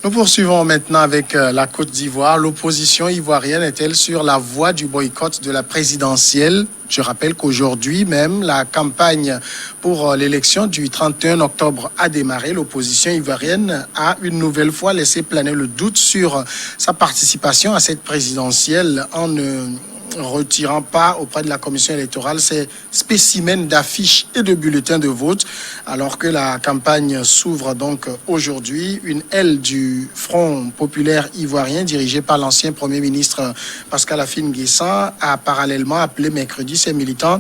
Nous poursuivons maintenant avec la Côte d'Ivoire. L'opposition ivoirienne est-elle sur la voie du boycott de la présidentielle? Je rappelle qu'aujourd'hui même, la campagne pour l'élection du 31 octobre a démarré. L'opposition ivoirienne a une nouvelle fois laissé planer le doute sur sa participation à cette présidentielle en ne retirant pas auprès de la commission électorale ces spécimens d'affiches et de bulletins de vote, alors que la campagne s'ouvre donc aujourd'hui. Une aile du Front populaire ivoirien dirigée par l'ancien Premier ministre Pascal Affi-N'Guessan a parallèlement appelé mercredi ses militants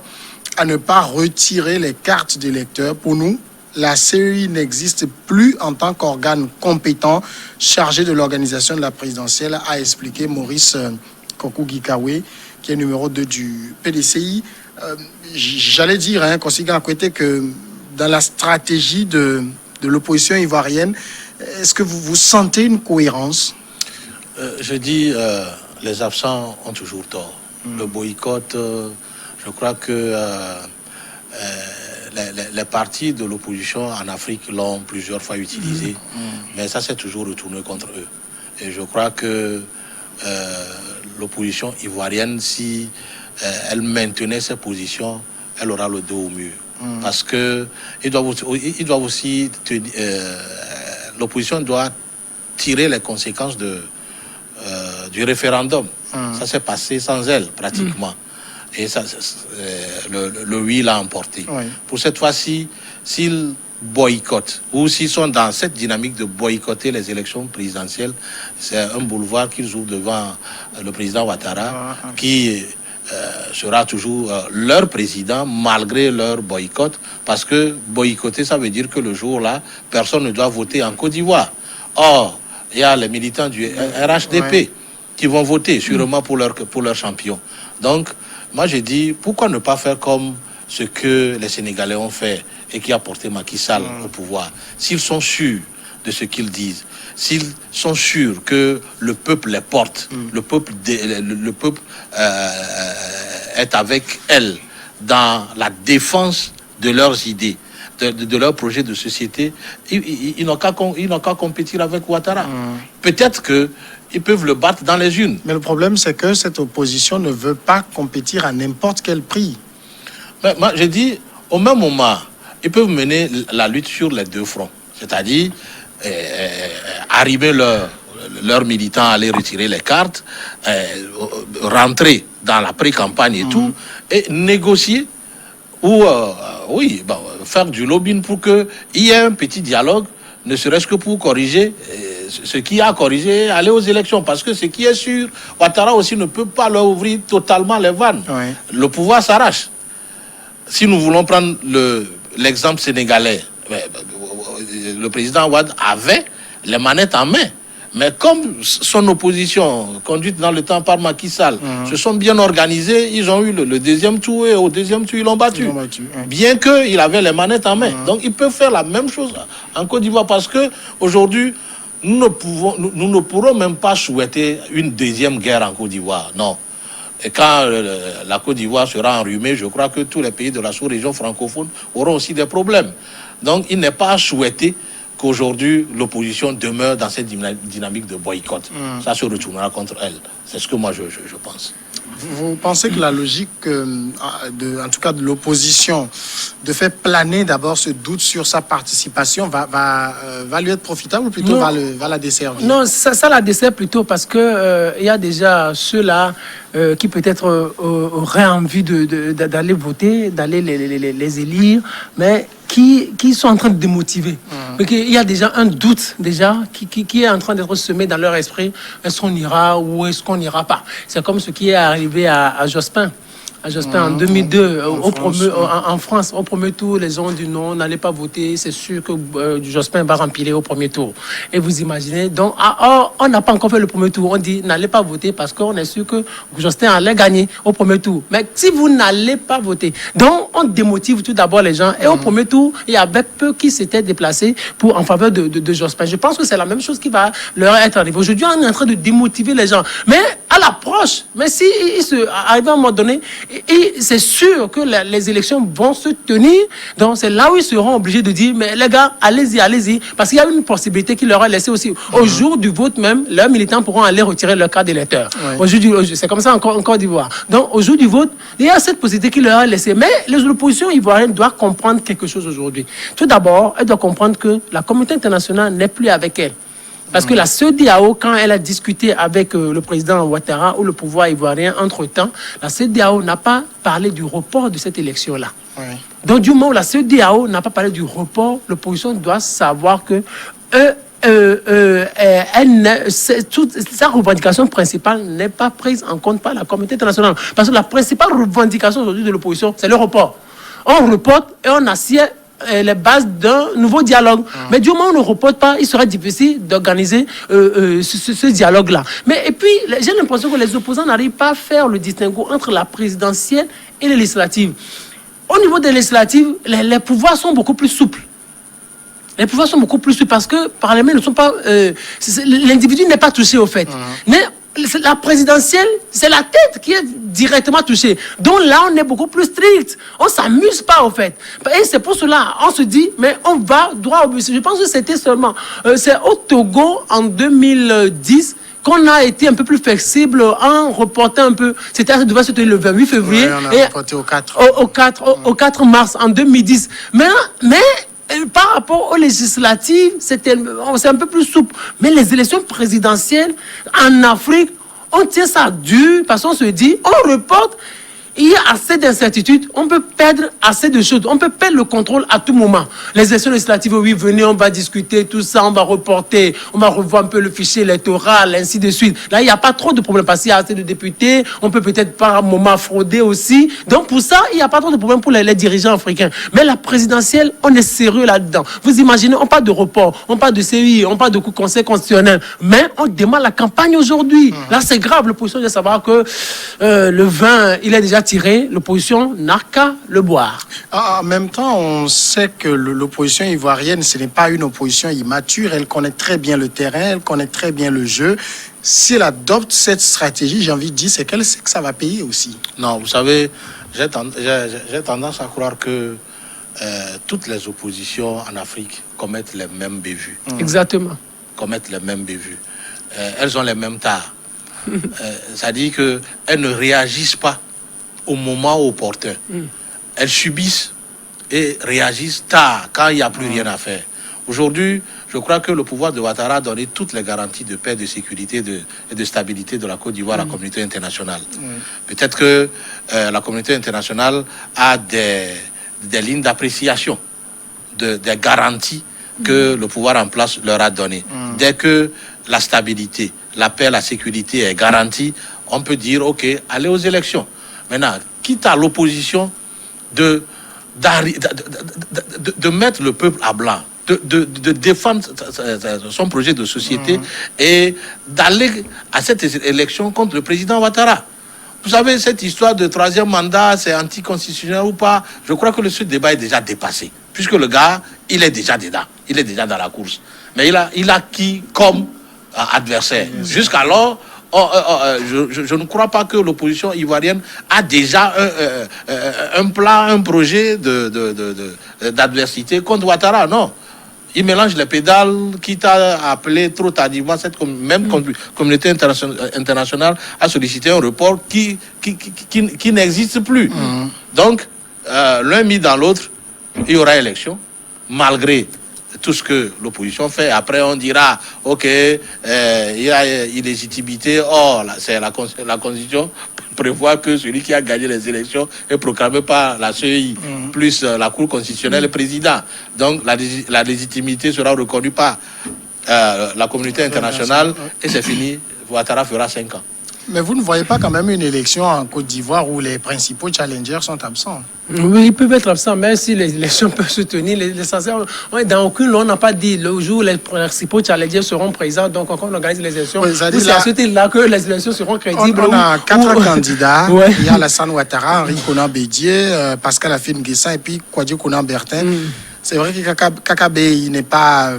à ne pas retirer les cartes d'électeurs. Pour nous, la CEI n'existe plus en tant qu'organe compétent chargé de l'organisation de la présidentielle, a expliqué Maurice Kokou-Gikawe, qui est numéro 2 du PDCI. J'allais dire, Kosiga Akwete, que dans la stratégie de l'opposition ivoirienne, est-ce que vous sentez une cohérence? Je dis, les absents ont toujours tort. Le boycott, je crois que les partis de l'opposition en Afrique l'ont plusieurs fois utilisé, mais ça s'est toujours retourné contre eux. Et je crois que l'opposition ivoirienne, si elle maintenait ses positions, elle aura le dos au mur. Parce que l'opposition doit tirer les conséquences du référendum. Ça s'est passé sans elle, pratiquement. Et ça, le oui l'a emporté. Oui. Pour cette fois-ci, s'ils boycottent, ou s'ils sont dans cette dynamique de boycotter les élections présidentielles, c'est un boulevard qu'ils ouvrent devant le président Ouattara, qui sera toujours leur président malgré leur boycott, parce que boycotter, ça veut dire que le jour-là, personne ne doit voter en Côte d'Ivoire. Or, il y a les militants du RHDP qui vont voter sûrement pour leur champion. Donc, moi j'ai dit, pourquoi ne pas faire comme ce que les Sénégalais ont fait et qui a porté Macky Sall au pouvoir? S'ils sont sûrs de ce qu'ils disent, s'ils sont sûrs que le peuple les porte, le peuple est avec elles dans la défense de leurs idées, de leur projet de société, ils n'ont qu'à compétir avec Ouattara. Peut-être qu'ils peuvent le battre dans les urnes. Mais le problème, c'est que cette opposition ne veut pas compétir à n'importe quel prix. Mais moi, j'ai dit, au même moment, ils peuvent mener la lutte sur les deux fronts. C'est-à-dire, arriver leurs militants à aller retirer les cartes, rentrer dans la pré-campagne et tout, et négocier ou faire du lobbying pour qu'il y ait un petit dialogue, ne serait-ce que pour corriger ce qui a corrigé, aller aux élections. Parce que ce qui est sûr, Ouattara aussi ne peut pas leur ouvrir totalement les vannes. Oui. Le pouvoir s'arrache. Si nous voulons prendre l'exemple sénégalais, le président Ouad avait les manettes en main. Mais comme son opposition, conduite dans le temps par Macky Sall, se sont bien organisés, ils ont eu le deuxième tour et au deuxième tour, ils l'ont battu. Bien qu'il avait les manettes en main. Donc, ils peuvent faire la même chose en Côte d'Ivoire parce qu'aujourd'hui, nous ne pourrons même pas souhaiter une deuxième guerre en Côte d'Ivoire. Non. Et quand la Côte d'Ivoire sera enrhumée, je crois que tous les pays de la sous-région francophone auront aussi des problèmes. Donc, il n'est pas à souhaiter qu'aujourd'hui, l'opposition demeure dans cette dynamique de boycott. Ça se retournera contre elle. C'est ce que moi, je pense. Vous pensez que la logique, en tout cas de l'opposition, de faire planer d'abord ce doute sur sa participation va lui être profitable ou plutôt va la desservir? Non, ça la dessert plutôt parce que il y a déjà ceux-là qui peut-être auraient envie d'aller voter, d'aller les élire, mais qui sont en train de démotiver. Il y a déjà un doute qui est en train d'être semé dans leur esprit. Est-ce qu'on ira ou est-ce qu'on n'ira pas? C'est comme ce qui est arrivé à Jospin. En 2002, en France, au premier tour, les gens ont dit non, n'allez pas voter, c'est sûr que Jospin va rempiler au premier tour. Et vous imaginez, donc, on n'a pas encore fait le premier tour, on dit n'allez pas voter parce qu'on est sûr que Jospin allait gagner au premier tour. Mais si vous n'allez pas voter, donc on démotive tout d'abord les gens. Et au premier tour, il y avait peu qui s'étaient déplacés en faveur de Jospin. Je pense que c'est la même chose qui va leur être arrivée. Aujourd'hui, on est en train de démotiver les gens. Mais à l'approche. Mais si il se arrive à un moment donné, et c'est sûr que les élections vont se tenir. Donc c'est là où ils seront obligés de dire, mais les gars, allez-y. Parce qu'il y a une possibilité qui leur est laissée aussi. Au jour du vote même, leurs militants pourront aller retirer leur carte d'électeur. C'est comme ça en Côte d'Ivoire. Donc au jour du vote, il y a cette possibilité qui leur est laissée. Mais l'opposition ivoirienne doit comprendre quelque chose aujourd'hui. Tout d'abord, elle doit comprendre que la communauté internationale n'est plus avec elle. Parce que la CEDEAO, quand elle a discuté avec le président Ouattara ou le pouvoir ivoirien entre-temps, la CEDEAO n'a pas parlé du report de cette élection-là. Oui. Donc du moment où la CEDEAO n'a pas parlé du report, l'opposition doit savoir que sa revendication principale n'est pas prise en compte par la communauté internationale. Parce que la principale revendication aujourd'hui de l'opposition, c'est le report. On reporte et on assied les bases d'un nouveau dialogue. Mais du moment où on ne reporte pas, il sera difficile d'organiser ce dialogue-là. Mais et puis, j'ai l'impression que les opposants n'arrivent pas à faire le distinguo entre la présidentielle et les législatives. Au niveau des législatives, les pouvoirs sont beaucoup plus souples. Les pouvoirs sont beaucoup plus souples parce que par les mains ne sont pas... l'individu n'est pas touché au fait. Mais la présidentielle, c'est la tête qui est directement touchée. Donc là, on est beaucoup plus strict. On ne s'amuse pas, au fait. Et c'est pour cela, on se dit, mais on va droit au but. Je pense que c'était seulement... c'est au Togo, en 2010, qu'on a été un peu plus flexible en reportant un peu. Ça devait se tenir le 28 février. Oui, on a reporté au 4. Au 4 mars, en 2010. Mais par rapport aux législatives, c'est un peu plus souple. Mais les élections présidentielles en Afrique, on tient ça dur parce qu'on se dit, on reporte, il y a assez d'incertitudes, on peut perdre assez de choses, on peut perdre le contrôle à tout moment. Les élections législatives, oui, venez, on va discuter, tout ça, on va reporter, on va revoir un peu le fichier électoral, ainsi de suite. Là, il n'y a pas trop de problèmes parce qu'il y a assez de députés, on peut peut-être par un moment frauder aussi. Donc, pour ça, il n'y a pas trop de problèmes pour les dirigeants africains. Mais la présidentielle, on est sérieux là-dedans. Vous imaginez, on parle de report, on parle de CEI, on parle de conseil constitutionnel, mais on démarre la campagne aujourd'hui. Là, c'est grave, l'opposition doit savoir que le vin, il est déjà tiré, l'opposition n'a qu'à le boire. En même temps, on sait que l'opposition ivoirienne, ce n'est pas une opposition immature. Elle connaît très bien le terrain, elle connaît très bien le jeu. Si elle adopte cette stratégie, j'ai envie de dire, c'est qu'elle sait que ça va payer aussi. Non, vous savez, j'ai tendance à croire que toutes les oppositions en Afrique commettent les mêmes bévues. Exactement. Commettent les mêmes bévues. Elles ont les mêmes tares. Ça dit qu'elles ne réagissent pas au moment opportun. Elles subissent et réagissent tard, quand il n'y a plus rien à faire. Aujourd'hui, je crois que le pouvoir de Ouattara a donné toutes les garanties de paix, de sécurité et de stabilité de la Côte d'Ivoire à la communauté internationale. Peut-être que la communauté internationale a des lignes d'appréciation, des garanties que le pouvoir en place leur a données. Dès que la stabilité, la paix, la sécurité est garantie, on peut dire, OK, allez aux élections. Maintenant, quitte à l'opposition de mettre le peuple à blanc, de défendre son projet de société et d'aller à cette élection contre le président Ouattara. Vous savez, cette histoire de troisième mandat, c'est anticonstitutionnel ou pas, je crois que ce débat est déjà dépassé. Puisque le gars, il est déjà dedans, il est déjà dans la course. Mais il a qui comme adversaire. Jusqu'alors, je ne crois pas que l'opposition ivoirienne a déjà un plan, un projet d'adversité contre Ouattara. Non. Il mélange les pédales, quitte à appeler trop tardivement cette communauté internationale à solliciter un report qui n'existe plus. Donc, l'un mis dans l'autre, il y aura élection, malgré tout ce que l'opposition fait. Après, on dira, OK, il y a illégitimité. Or, la Constitution prévoit que celui qui a gagné les élections est proclamé par la CEI, plus la Cour constitutionnelle et le président. Donc, la légitimité sera reconnue par la communauté internationale et c'est fini. Ouattara fera 5 ans. Mais vous ne voyez pas quand même une élection en Côte d'Ivoire où les principaux challengers sont absents? Oui, ils peuvent être absents, mais si les élections peuvent se tenir, l'essentiel, dans aucune loi, on n'a pas dit le jour où les principaux challengers seront présents, donc on organise les élections. Oui, c'est à ce titre-là que les élections seront crédibles. On a 4 candidats. Il y a Alassane Ouattara, Henri Konan Bédié, Pascal Afin Guessin et puis Kouadio Konan Bertin. C'est vrai que Kakabe, il n'est pas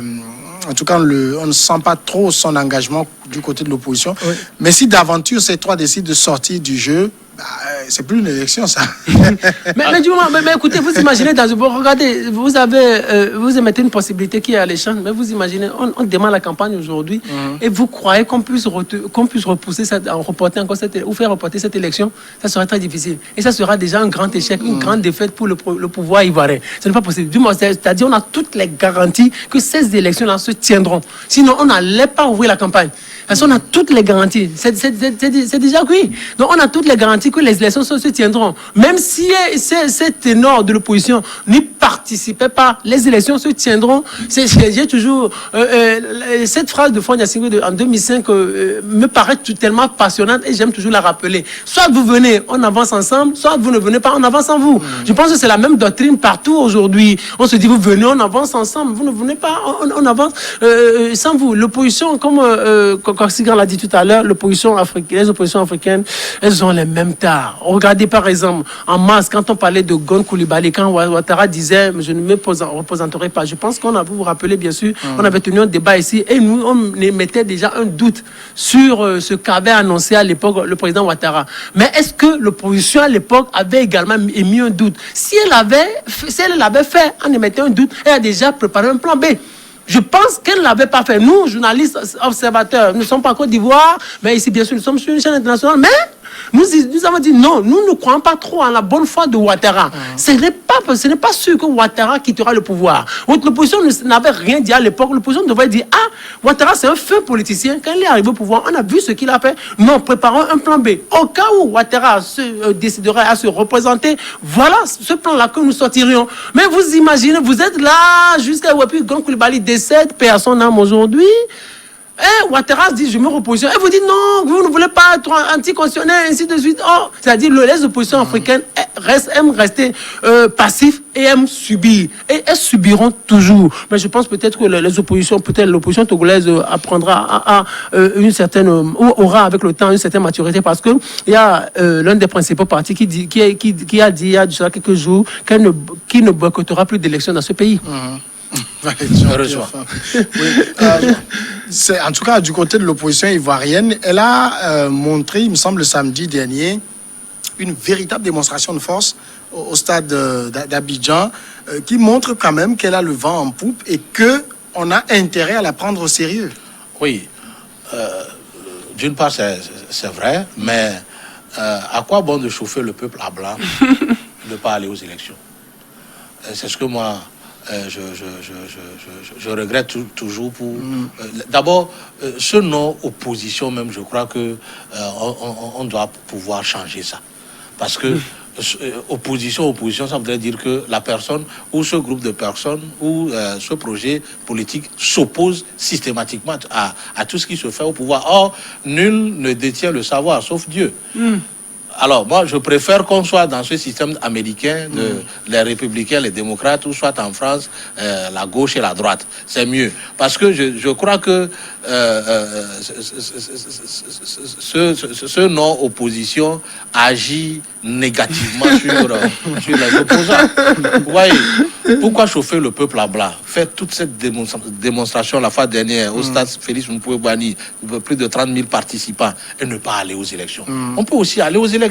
en tout cas, on ne sent pas trop son engagement du côté de l'opposition. Oui. Mais si d'aventure ces trois décident de sortir du jeu, c'est plus une élection, ça. mais écoutez, vous imaginez regardez, vous émettez une possibilité qui est alléchante, mais vous imaginez, on démarre la campagne aujourd'hui et vous croyez qu'on puisse repousser reporter encore ou faire reporter cette élection, ça sera très difficile. Et ça sera déjà un grand échec, une grande défaite pour le pouvoir ivoirien. Ce n'est pas possible. Du moins, c'est-à-dire on a toutes les garanties que ces élections-là se tiendront. Sinon, on n'allait pas ouvrir la campagne. Parce qu'on a toutes les garanties. C'est déjà cuit. Donc, on a toutes les garanties que les élections se tiendront. Même si ces ténors de l'opposition n'y participaient pas, les élections se tiendront. J'ai toujours... cette phrase de Faure Gnassingbé en 2005 me paraît tellement passionnante et j'aime toujours la rappeler. Soit vous venez, on avance ensemble, soit vous ne venez pas, on avance sans vous. Je pense que c'est la même doctrine partout aujourd'hui. On se dit, vous venez, on avance ensemble. Vous ne venez pas, on avance sans vous. L'opposition, comme Sigan l'a dit tout à l'heure, les oppositions africaines, elles ont les mêmes tares. Regardez par exemple, en mars, quand on parlait de Gon Coulibaly, quand Ouattara disait, je ne me représenterai pas. Je pense vous vous rappelez bien sûr, on avait tenu un débat ici et nous, on émettait déjà un doute sur ce qu'avait annoncé à l'époque le président Ouattara. Mais est-ce que l'opposition à l'époque avait également émis un doute? Si elle l'avait fait, on émettait un doute, elle a déjà préparé un plan B. Je pense qu'elle ne l'avait pas fait. Nous, journalistes, observateurs, nous ne sommes pas en Côte d'Ivoire, mais ici, bien sûr, nous sommes sur une chaîne internationale. Mais nous avons dit non, nous ne croyons pas trop en la bonne foi de Ouattara. Ce n'est pas sûr que Ouattara quittera le pouvoir. L'opposition n'avait rien dit à l'époque. L'opposition devait dire, Ouattara, c'est un fin politicien. Quand il est arrivé au pouvoir, on a vu ce qu'il a fait. Non, préparons un plan B. Au cas où Ouattara déciderait à se représenter, voilà ce plan-là que nous sortirions. Mais vous imaginez, vous êtes là jusqu'à puis Gon Coulibaly décède, paix à son âme aujourd'hui. Ouattara dit, je me repositionne. Et vous dites, non, vous ne voulez pas être anticonstitutionnel, ainsi de suite. C'est-à-dire, les oppositions africaines aiment rester passifs et aiment subir. Et elles subiront toujours. Mais je pense peut-être que l'opposition togolaise apprendra à une certaine, ou aura avec le temps une certaine maturité, parce que il y a l'un des principaux partis qui a dit il y a déjà quelques jours qu'il ne boycottera plus d'élections dans ce pays. Heureusement. Oui, en tout cas, du côté de l'opposition ivoirienne, elle a montré, il me semble, samedi dernier, une véritable démonstration de force au stade d'Abidjan, qui montre quand même qu'elle a le vent en poupe et qu'on a intérêt à la prendre au sérieux. Oui. D'une part, c'est vrai, mais à quoi bon de chauffer le peuple à blanc de ne pas aller aux élections? C'est ce que moi... je regrette toujours pour... D'abord, ce nom opposition même, je crois que on doit pouvoir changer ça. Parce que opposition, ça voudrait dire que la personne ou ce groupe de personnes ou ce projet politique s'oppose systématiquement à tout ce qui se fait au pouvoir. Or, nul ne détient le savoir, sauf Dieu. Alors, moi, je préfère qu'on soit dans ce système américain, les républicains, les démocrates, ou soit en France, la gauche et la droite. C'est mieux. Parce que je crois que ce non-opposition agit négativement sur les opposants. Vous voyez, pourquoi chauffer le peuple à blanc? Faites toute cette démonstration la fois dernière au stade Félix Houphouët-Boigny, plus de 30 000 participants, et ne pas aller aux élections. On peut aussi aller aux élections.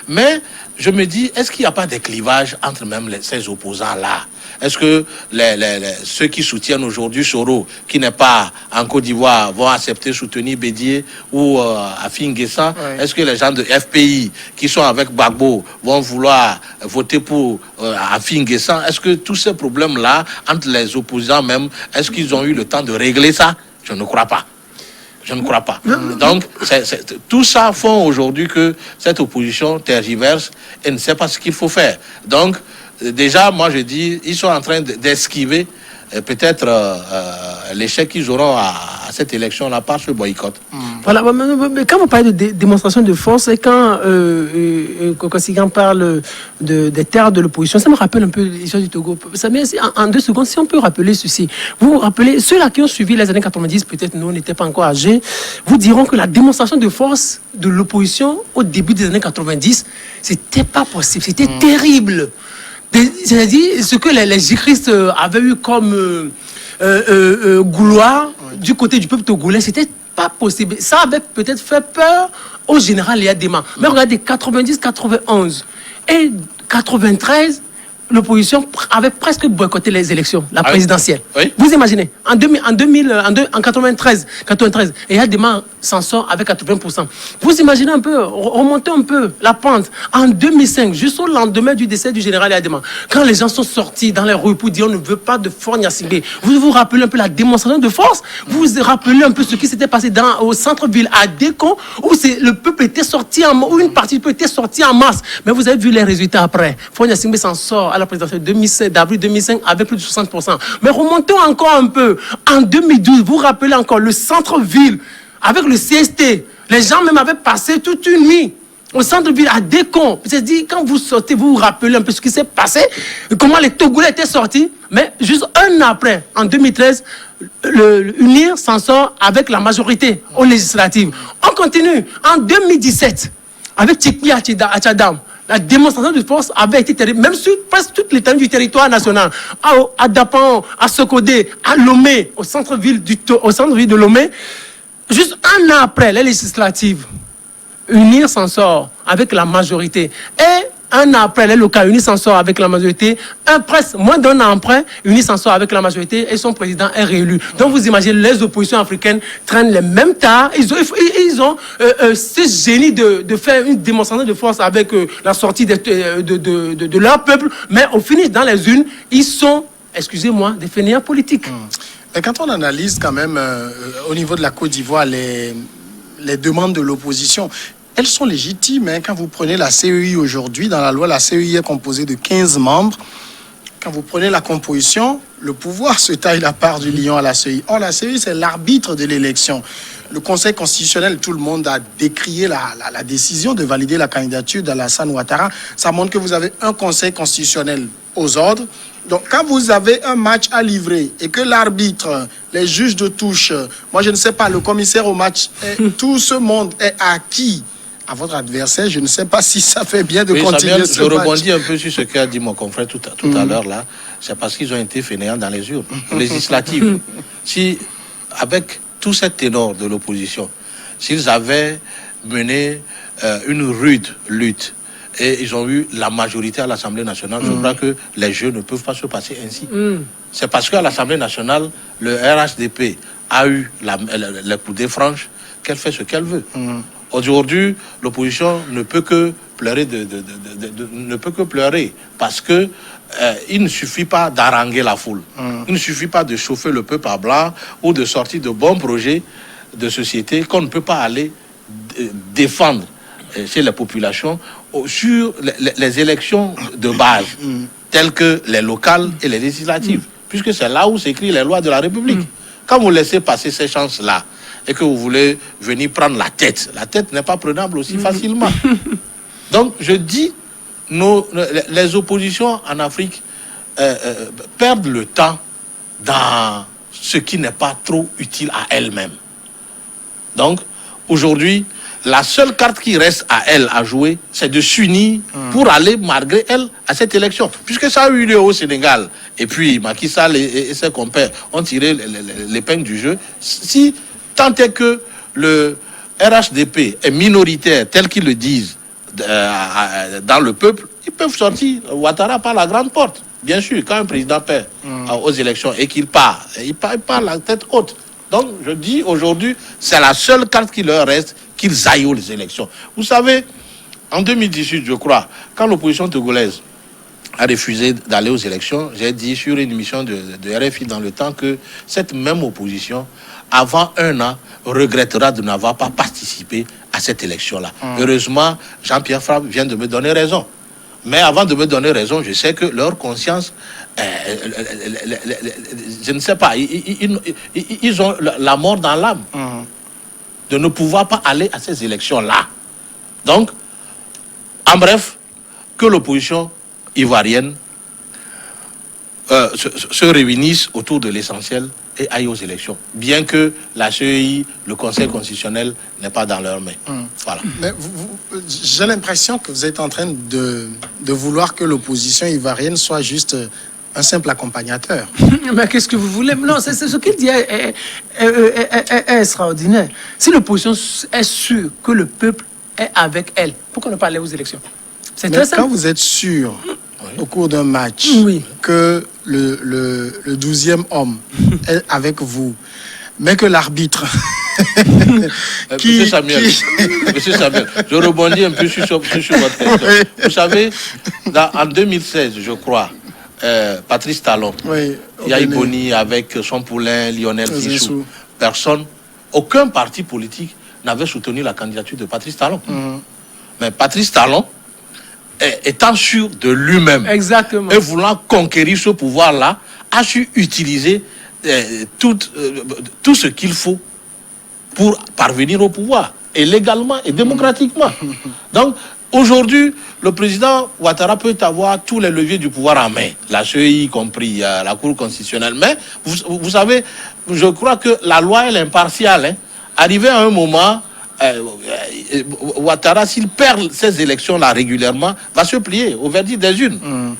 Mais je me dis, est-ce qu'il n'y a pas des clivages entre même ces opposants-là? Est-ce que ceux qui soutiennent aujourd'hui Soro, qui n'est pas en Côte d'Ivoire, vont accepter soutenir Bédié ou Affi N'Guessan? Est-ce que les gens de FPI qui sont avec Gbagbo vont vouloir voter pour Affi N'Guessan? Est-ce que tous ces problèmes-là, entre les opposants même, est-ce qu'ils ont eu le temps de régler ça? Je ne crois pas. Je ne crois pas. Donc, tout ça font aujourd'hui que cette opposition tergiverse et ne sait pas ce qu'il faut faire. Donc, déjà, moi je dis, ils sont en train d'esquiver peut-être l'échec qu'ils auront à cette élection-là par ce boycott. Voilà, mais quand vous parlez de démonstration de force et quand Sigan parle des terres de l'opposition, ça me rappelle un peu l'histoire du Togo. Ça met en 2 secondes, si on peut rappeler ceci. Vous vous rappelez, ceux-là qui ont suivi les années 90, peut-être nous, on n'était pas encore âgés, vous diront que la démonstration de force de l'opposition au début des années 90, c'était pas possible, c'était terrible. C'est-à-dire ce que les jihadistes avaient eu comme gaulois du côté du peuple togolais, c'était pas possible. Ça avait peut-être fait peur au général Yadema. Mais regardez, 90, 91 et 93, l'opposition avait presque boycotté les élections, la présidentielle. Oui. Vous imaginez, en 93, et Yadema s'en sort avec 80%. Vous imaginez un peu, remontez un peu la pente. En 2005, juste au lendemain du décès du général Yadema, quand les gens sont sortis dans les rues pour dire on ne veut pas de Faure Gnassingbé, vous vous rappelez un peu la démonstration de force? Vous vous rappelez un peu ce qui s'était passé au centre-ville à Décon, où le peuple était sorti où une partie du peuple était sortie en masse. Mais vous avez vu les résultats après. Faure Gnassingbé s'en sort à la présidentielle d'avril 2005 avec plus de 60%. Mais remontons encore un peu. En 2012, vous vous rappelez encore le centre-ville avec le CST. Les gens même avaient passé toute une nuit au centre-ville à Décon. C'est-à-dire, quand vous sortez, vous vous rappelez un peu ce qui s'est passé, comment les Togolais étaient sortis. Mais juste un an après, en 2013, l'UNIR s'en sort avec la majorité aux législatives. On continue. En 2017, avec Tchikwi Achadam, la démonstration de force avait été terrible, même sur presque toute l'étendue du territoire national. À Dapan, à Sokodé, à Lomé, au centre-ville de Lomé. Juste un an après les législatives, UNIR s'en sort avec la majorité. Et un an après les locales, UNIR s'en sort avec la majorité. Presque moins d'un an après, UNIR s'en sort avec la majorité et son président est réélu. Donc vous imaginez, les oppositions africaines traînent les mêmes tas. Ils ont ce génie de faire une démonstration de force avec la sortie de leur peuple. Mais au finish, dans les urnes, ils sont, excusez-moi, des fainéants politiques. Mais quand on analyse quand même au niveau de la Côte d'Ivoire les demandes de l'opposition, elles sont légitimes. Hein. Quand vous prenez la CEI aujourd'hui, dans la loi, la CEI est composée de 15 membres. Quand vous prenez la composition, le pouvoir se taille la part du lion à la CEI. Or, la CEI, c'est l'arbitre de l'élection. Le Conseil constitutionnel, tout le monde a décrié la décision de valider la candidature d'Alassane Ouattara. Ça montre que vous avez un Conseil constitutionnel aux ordres. Donc, quand vous avez un match à livrer et que l'arbitre, les juges de touche, moi je ne sais pas, le commissaire au match, tout ce monde est acquis à votre adversaire, je ne sais pas si ça fait bien de continuer Samuel, ce je match. rebondis un peu sur ce qu'a dit mon confrère tout à l'heure là. C'est parce qu'ils ont été fainéants dans les urnes législatives. Si, avec tout cet ténor de l'opposition, s'ils avaient mené une rude lutte et ils ont eu la majorité à l'Assemblée nationale, je crois que les jeux ne peuvent pas se passer ainsi. C'est parce qu'à l'Assemblée nationale, le RHDP a eu les coudées franches qu'elle fait ce qu'elle veut. Aujourd'hui, l'opposition ne peut que pleurer, ne peut que pleurer parce que il ne suffit pas d'haranguer la foule. Il ne suffit pas de chauffer le peuple à blanc ou de sortir de bons projets de société qu'on ne peut pas aller défendre chez la population sur les élections de base, telles que les locales et les législatives, puisque c'est là où s'écrivent les lois de la République. Quand vous laissez passer ces chances-là, et que vous voulez venir prendre la tête n'est pas prenable aussi facilement. Donc, je dis, les oppositions en Afrique perdent le temps dans ce qui n'est pas trop utile à elles-mêmes. Donc, aujourd'hui, la seule carte qui reste à elles à jouer, c'est de s'unir pour aller, malgré elles, à cette élection. Puisque ça a eu lieu au Sénégal, et puis Macky Sall et ses compères ont tiré l'épingle du jeu. Si tant est que le RHDP est minoritaire, tel qu'ils le disent dans le peuple, ils peuvent sortir Ouattara par la grande porte. Bien sûr, quand un président perd aux élections et qu'il part, il part la tête haute. Donc, je dis aujourd'hui, c'est la seule carte qui leur reste, qu'ils aillent aux élections. Vous savez, en 2018, je crois, quand l'opposition togolaise a refusé d'aller aux élections, j'ai dit sur une émission de RFI dans le temps que cette même opposition, avant un an, regrettera de n'avoir pas participé à cette élection-là. Heureusement, Jean-Pierre Frappe vient de me donner raison. Mais avant de me donner raison, je sais que leur conscience, je ne sais pas, ils ont la mort dans l'âme de ne pouvoir pas aller à ces élections-là. Donc, en bref, que l'opposition ivoirienne se réunissent autour de l'essentiel et aillent aux élections. Bien que la CEI, le Conseil constitutionnel, n'est pas dans leurs mains. Voilà. Mais j'ai l'impression que vous êtes en train de vouloir que l'opposition ivoirienne soit juste un simple accompagnateur. Mais qu'est-ce que vous voulez? Non, c'est ce qu'il dit est extraordinaire. Si l'opposition est sûre que le peuple est avec elle, pourquoi ne pas aller aux élections? C'est Mais très simple. quand vous êtes sûr, au cours d'un match, Oui. que le 12e homme est avec vous, mais que l'arbitre... Monsieur Samuel, Monsieur Samuel, je rebondis un peu sur votre question. Oui. Vous savez, en 2016, je crois, Patrice Talon, Oui, Yahi Boni avec son poulain Lionel Zissou. Zissou, personne, aucun parti politique n'avait soutenu la candidature de Patrice Talon. Mais Patrice Talon, étant sûr de lui-même Exactement. et voulant conquérir ce pouvoir-là, a su utiliser tout ce qu'il faut pour parvenir au pouvoir, et légalement et démocratiquement. Donc, aujourd'hui, le président Ouattara peut avoir tous les leviers du pouvoir en main, la CEI y compris, la Cour constitutionnelle. Mais, vous savez, je crois que la loi est impartiale. Hein. Arrivé à un moment, Ouattara, s'il perd ces élections-là régulièrement, va se plier au verdict des urnes.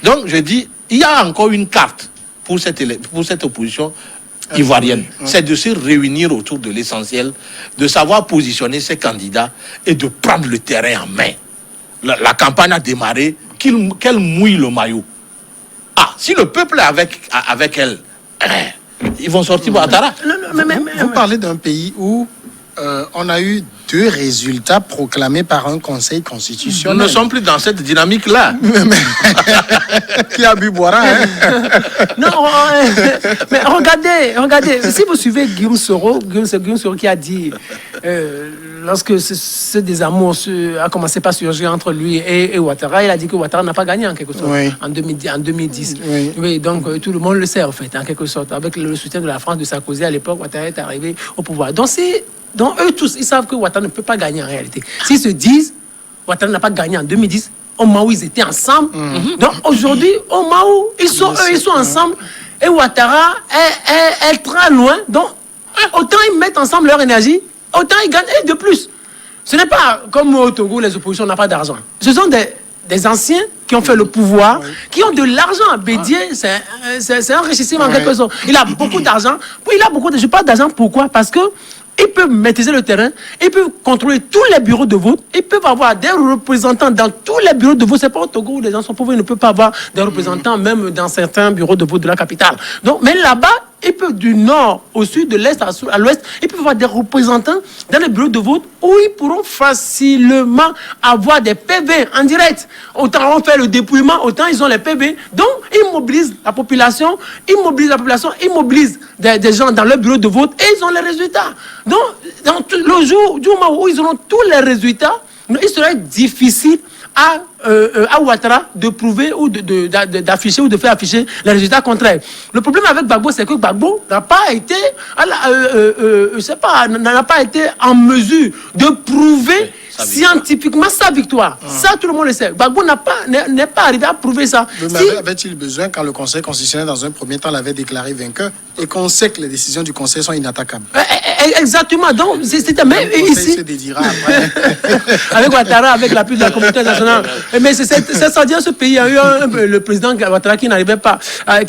Donc, je dis, il y a encore une carte pour cette opposition ivoirienne. C'est de se réunir autour de l'essentiel, de savoir positionner ses candidats et de prendre le terrain en main. La campagne a démarré, qu'elle mouille le maillot. Ah, si le peuple est avec elle, ils vont sortir Ouattara. Vous parlez d'un pays où on a eu 2 résultats proclamés par un conseil Nous constitutionnel. ne sommes plus dans cette dynamique-là. Qui a bu boira, hein? Non, mais regardez, si vous suivez Guillaume Soro qui a dit, lorsque ce désamour a commencé par surgir entre lui et Ouattara, il a dit que Ouattara n'a pas gagné en quelque sorte, Oui. en 2010. Oui. Oui, donc tout le monde le sait en fait, en quelque sorte. Avec le soutien de la France, de Sarkozy à l'époque, Ouattara est arrivé au pouvoir. Donc eux tous, ils savent que Ouattara ne peut pas gagner en réalité. S'ils se disent, Ouattara n'a pas gagné en 2010, au moment où ils étaient ensemble. Donc aujourd'hui, au moment où ils sont ensemble, et Ouattara est très loin. Donc autant ils mettent ensemble leur énergie, autant ils gagnent et de plus. Ce n'est pas comme au Togo, les oppositions n'ont pas d'argent. Ce sont des anciens qui ont fait le pouvoir, qui ont de l'argent. Bédier, c'est enrichissement en quelque sorte. Il a beaucoup d'argent. Oui, je parle d'argent, pourquoi? Parce que ils peuvent maîtriser le terrain, ils peuvent contrôler tous les bureaux de vote, ils peuvent avoir des représentants dans tous les bureaux de vote. C'est pas au Togo où les gens sont pauvres, ils ne peuvent pas avoir des représentants même dans certains bureaux de vote de la capitale. Donc, mais là-bas, ils peuvent du nord au sud, de l'est à l'ouest, ils peuvent avoir des représentants dans les bureaux de vote où ils pourront facilement avoir des PV en direct. Autant on fait le dépouillement, autant ils ont les PV. Donc, ils mobilisent la population, ils mobilisent des gens dans leur bureau de vote et ils ont les résultats. Donc, le jour où ils auront tous les résultats, il serait difficile à Ouattara de prouver ou d'afficher ou de faire afficher les résultats contraires. Le problème avec Gbagbo, c'est que Gbagbo n'a pas été, n'a pas été en mesure de prouver scientifiquement sa victoire. Ça, tout le monde le sait. Gbagbo n'est pas arrivé à prouver ça. Mais avait-il besoin, quand le Conseil constitutionnel, dans un premier temps, l'avait déclaré vainqueur, et qu'on sait que les décisions du Conseil sont inattaquables? Exactement. Donc, c'était même le Conseil ici. se dédira après. Avec Ouattara, avec l'appui de la communauté internationale. Mais c'est sans dire ce pays, il y a eu le président Ouattara qui n'arrivait pas à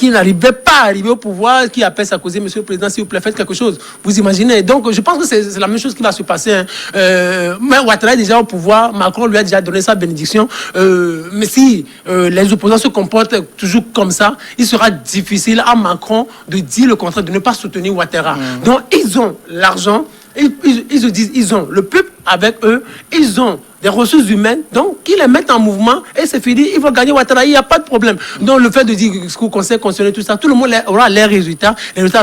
arriver au pouvoir, qui appelle Sarkozy, monsieur le président, s'il vous plaît, faites quelque chose. Vous imaginez. Donc, je pense que c'est la même chose qui va se passer. Hein. Mais Ouattara est déjà au pouvoir, Macron lui a déjà donné sa bénédiction. Mais si les opposants se comportent toujours comme ça, il sera difficile à Macron de dire le contraire, de ne pas soutenir Ouattara. Donc, ils ont l'argent, ils se disent, ils ont le peuple avec eux, ils ont des ressources humaines, donc qu'ils les mettent en mouvement et c'est fini, ils vont gagner Ouattara, il n'y a pas de problème. Donc le fait de dire ce qu'on conseille constitutionnel, tout ça, tout le monde aura les résultats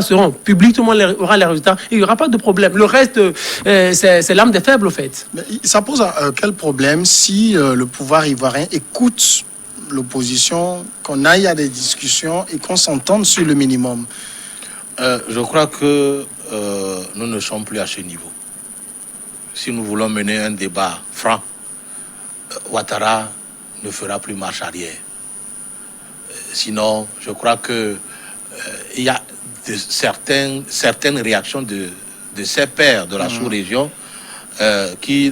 seront publics, tout le monde aura les résultats, il n'y aura pas de problème. Le reste, c'est l'âme des faibles, au fait. Mais ça pose quel problème si le pouvoir ivoirien écoute l'opposition, qu'on aille à des discussions et qu'on s'entende sur le minimum? Je crois que nous ne sommes plus à ce niveau. Si nous voulons mener un débat franc, Ouattara ne fera plus marche arrière. Sinon, je crois que il y a certaines réactions de ses pairs de la sous-région qui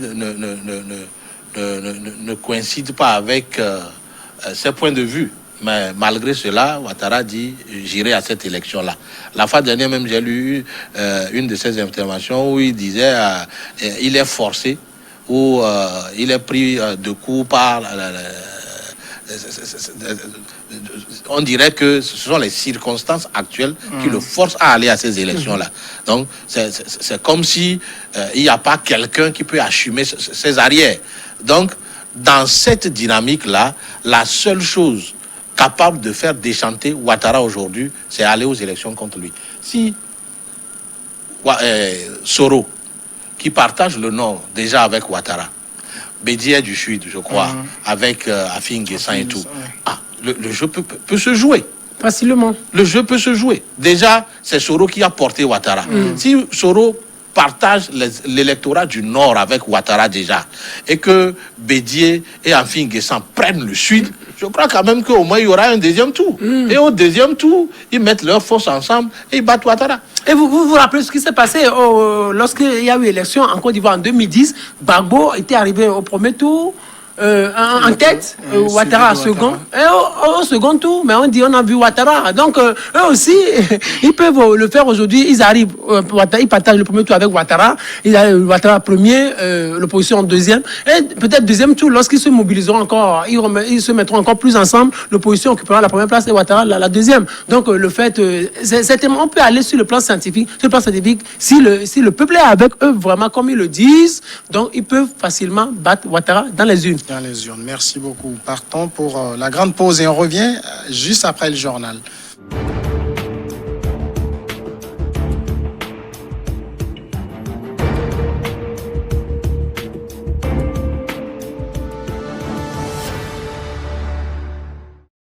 ne coïncident pas avec ses points de vue. Mais malgré cela, Ouattara dit j'irai à cette élection-là. La fois dernière même, j'ai lu une de ses interventions où il disait il est forcé, ou il est pris de coup par... on dirait que ce sont les circonstances actuelles qui le forcent à aller à ces élections-là. Donc, c'est comme si il n'y a pas quelqu'un qui peut assumer ses arrières. Donc, dans cette dynamique-là, la seule chose capable de faire déchanter Ouattara aujourd'hui, c'est aller aux élections contre lui. Si Soro, qui partage le nord déjà avec Ouattara, Bédier du Sud, je crois, avec Afin Guessan et tout, le jeu peut se jouer. Facilement. Le jeu peut se jouer. Déjà, c'est Soro qui a porté Ouattara. Si Soro partage l'électorat du Nord avec Ouattara déjà, et que Bédier et Afin Guessan prennent le Sud, je crois quand même qu'au moins il y aura un deuxième tour. Et au deuxième tour, ils mettent leurs forces ensemble et ils battent Ouattara. Et vous rappelez ce qui s'est passé lorsqu'il y a eu élection en Côte d'Ivoire en 2010, Gbagbo était arrivé au premier tour. En tête, Ouattara second, et au second tour, mais on a vu Ouattara. Donc, eux aussi, ils peuvent le faire aujourd'hui. Ils arrivent, ils partagent le premier tour avec Ouattara. Ils arrivent, Ouattara premier, l'opposition en deuxième. Et peut-être deuxième tour, lorsqu'ils se mobiliseront encore, ils se mettront encore plus ensemble. L'opposition occupera la première place et Ouattara la deuxième. Donc, le fait, on peut aller sur le plan scientifique. Si le peuple est avec eux, vraiment, comme ils le disent, donc ils peuvent facilement battre Ouattara dans les urnes. Dans les urnes. Merci beaucoup. Partons pour la grande pause et on revient juste après le journal.